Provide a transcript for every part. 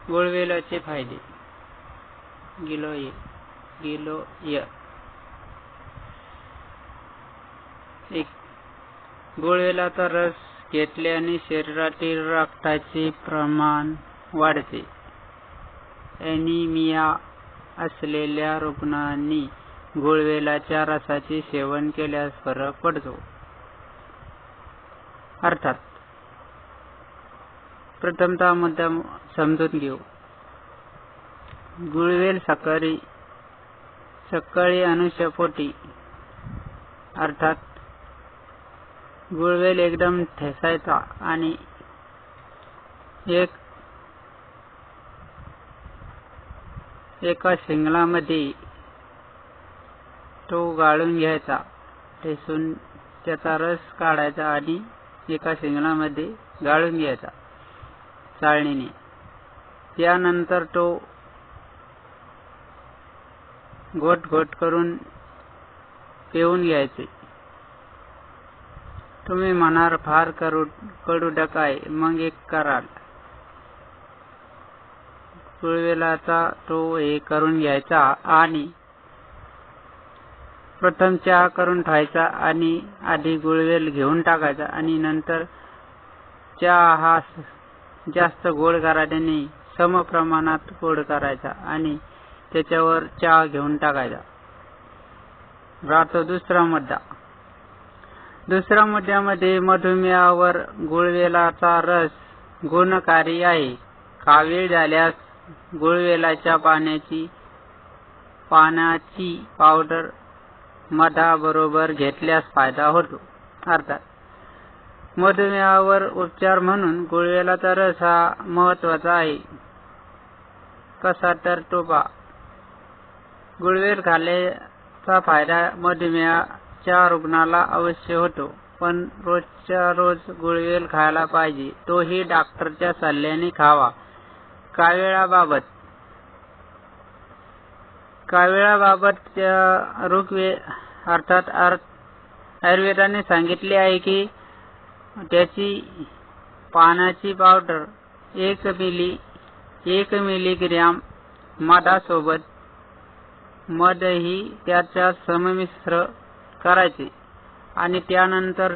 गुळवेलाचे फायदे. गिलोय 1. गुळवेलाचा रस घेतल्याने शरीरातील रक्ताचे प्रमाण वाढते. ॲनिमिया असलेल्या रुग्णांनी गुळवेलाच्या रसाचे सेवन केल्यास फरक पडतो. अर्थात प्रथमतः मुद्दा समजून घेऊ. गुळवेल सकाळी अनुषपोटी, अर्थात गुळवेल एकदम ठेचायचा आणि एका शिंगलामध्ये तो गाळून घ्यायचा. ठेचून त्याचा रस काढायचा आणि एका शिंगलामध्ये गाळून घ्यायचा चाळणीने. त्यानंतर तो घोट घोट करून पिऊन घ्यायचे. तुम्ही म्हणाल फार कडू डकाय, मग एक कराल. गुळवेलाचा तो हे करून घ्यायचा आणि प्रथम चहा करून ठेवायचा आणि आधी गुळवेल घेऊन टाकायचा आणि नंतर चहा हा जास्त गोड करायचा नाही, सम प्रमाणात गोड करायचा आणि त्याच्यावर चहा घेऊन टाकायचा. राहतो दुसरा मुद्दा. दुसऱ्या मुद्द्यामध्ये मधुमेहावर गुळवेलाचा रस गुणकारी आहे. कावीळ झाल्यास गुळवेलाच्या पानाची पावडर मधाबरोबर घेतल्यास फायदा होतो. अर्थात मधुमेहावर उपचार म्हणून गुळवेलाचा रस हा महत्त्वाचा आहे. कसा तर तो पहा. गुळवेल खाल्ल्याचा फायदा मधुमेहाच्या रुग्णाला अवश्य होतो, पण रोजच्या रोज गुळवेल खायला पाहिजे. तोही डॉक्टरच्या सल्ल्याने खावा. कावीळाबाबत अर्थात आयुर्वेदाने सांगितले आहे की त्याची पानाची पावडर 1 मिलीग्रॅम मधासोबत मधही त्याच्या सममिश्र करायचे आणि त्यानंतर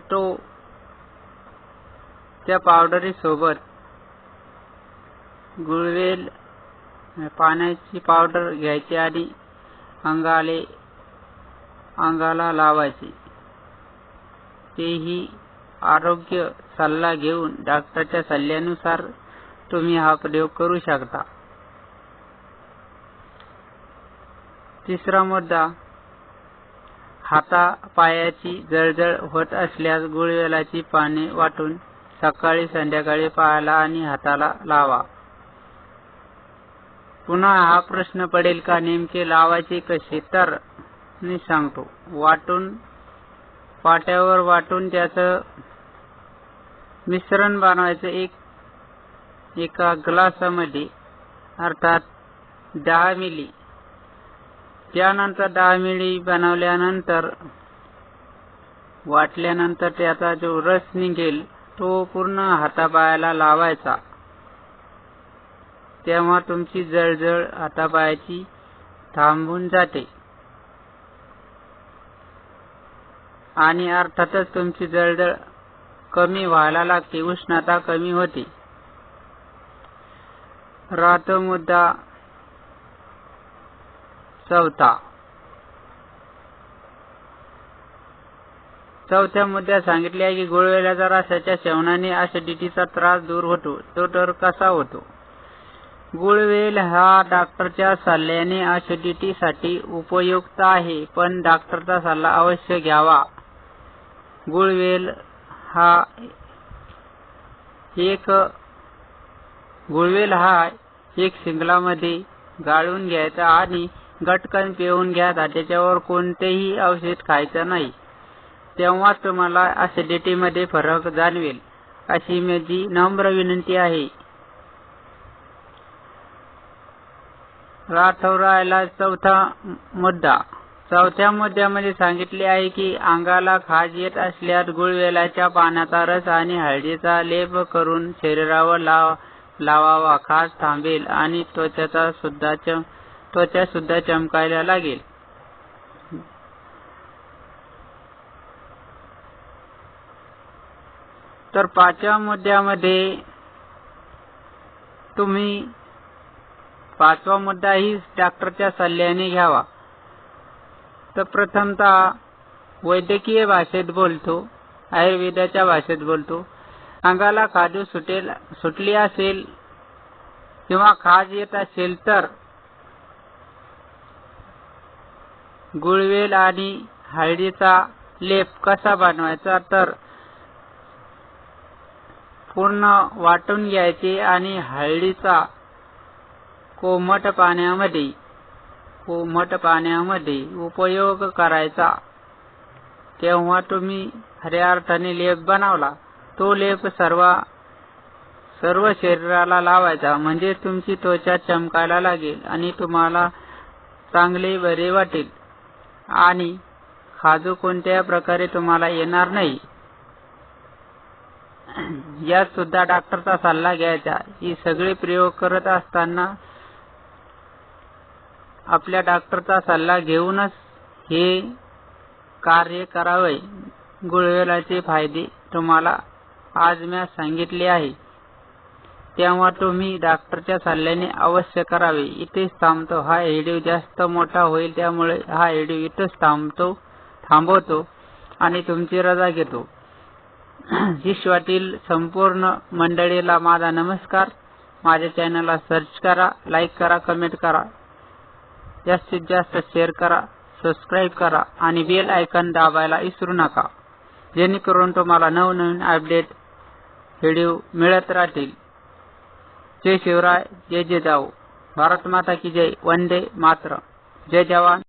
त्या पावडरी सोबत गुळवेल पाण्याची पावडर घ्यायची आणि अंगाला लावायचे. तेही आरोग्य सल्ला घेऊन डॉक्टरच्या सल्ल्यानुसार तुम्ही हा प्रयोग करू शकता. तिसरा मुद्दा. हातापायाची जळजळ होत असल्यास गुळवेलाची पाने वाटून सकाळी संध्याकाळी पायाला आणि हाताला लावा. पुन्हा हा प्रश्न पडेल का नेमके लावायचे कसे, तर मी सांगतो. पाट्यावर वाटून त्याचं मिश्रण बनवायचं एका ग्लासामध्ये, अर्थात 10 मिली. त्यानंतर 10 मिली बनवल्यानंतर वाटल्यानंतर त्याचा जो रस निघेल तो पूर्ण हातापायाला लावायचा. तेव्हा तुमची जळजळ हातापायाची थांबून जाते आणि अर्थातच तुमची जळजळ कमी व्हायला लागते, उष्णता कमी होते. राहतो मुद्दा चौथा. चौथ्या मुद्द्यात सांगितले आहे की गुळवेलाच्या रसाच्या सेवनाने ऍसिडिटीचा त्रास दूर होतो. तो तर कसा होतो? गुळवेल हा डॉक्टरच्या सल्ल्याने ऍसिडिटीसाठी उपयुक्त आहे, पण डॉक्टरचा सल्ला अवश्य घ्यावा. गुळवेल हा एक शिंगलामध्ये गाळून घ्यायचा आणि गटकन पिऊन घ्यायचा. त्याच्यावर कोणतेही औषध खायचं नाही. तेव्हा तुम्हाला ऍसिडिटीमध्ये फरक जाणवेल, अशी माझी नम्र विनंती आहे. राहिला चौथा मुद्दा. चौथ्या मुद्द्यामध्ये सांगितले आहे की अंगाला खाज येत असल्यास गुळवेलाच्या पानाचा रस आणि हळदीचा लेप करून शरीरावर लेप लावावा, खाज थांबेल आणि त्वचा सुद्धा चमकायला लागेल. तर 5व्या मुद्द्यामध्ये तुम्ही 5वा मुद्दा ही डॉक्टरच्या सल्ल्याने घ्यावा. तर प्रथमतः वैद्यकीय भाषेत बोलतो, आयुर्वेदाच्या भाषेत बोलतो. अंगाला खाज सुटली असेल किंवा खाज येत असेल तर गुळवेल आणि हळदीचा लेप कसा बनवायचा, तर पूर्ण वाटून घ्यायचे आणि हळदीचा कोमट पाण्यामध्ये उपयोग करायचा. तेव्हा तुम्ही खऱ्या अर्थाने लेप बनवला. तो लेप सर्व शरीराला लावायचा, म्हणजे तुमची त्वचा चमकायला लागेल आणि तुम्हाला चांगले बरे वाटेल आणि खाज कोणत्याही प्रकारे तुम्हाला येणार नाही. यात सुद्धा डॉक्टरचा सल्ला घ्यायचा. ही सगळे प्रयोग करत असताना आपल्या डॉक्टरचा सल्ला घेऊनच हे कार्य करावे. गुळवेलाचे फायदे तुम्हाला आज मी सांगितले आहे, तेव्हा तुम्ही डॉक्टरच्या सल्ल्याने अवश्य करावे. इथेच थांबतो. हा व्हिडिओ जास्त मोठा होईल, त्यामुळे हा व्हिडिओ इथेच थांबवतो आणि तुमची रजा घेतो. विश्वातील संपूर्ण मंडळीला माझा नमस्कार. माझ्या चॅनलला सर्च करा, लाईक करा, कमेंट करा, जास्तीत जास्त शेअर करा, सबस्क्राईब करा आणि बेल आयकॉन दाबायला विसरू नका, जेणेकरून तुम्हाला नवनवीन अपडेट व्हिडिओ मिळत राहतील. जय शिवराय, जय जिजाऊ, भारत माता की जय, वंदे मातरम. जय जवान.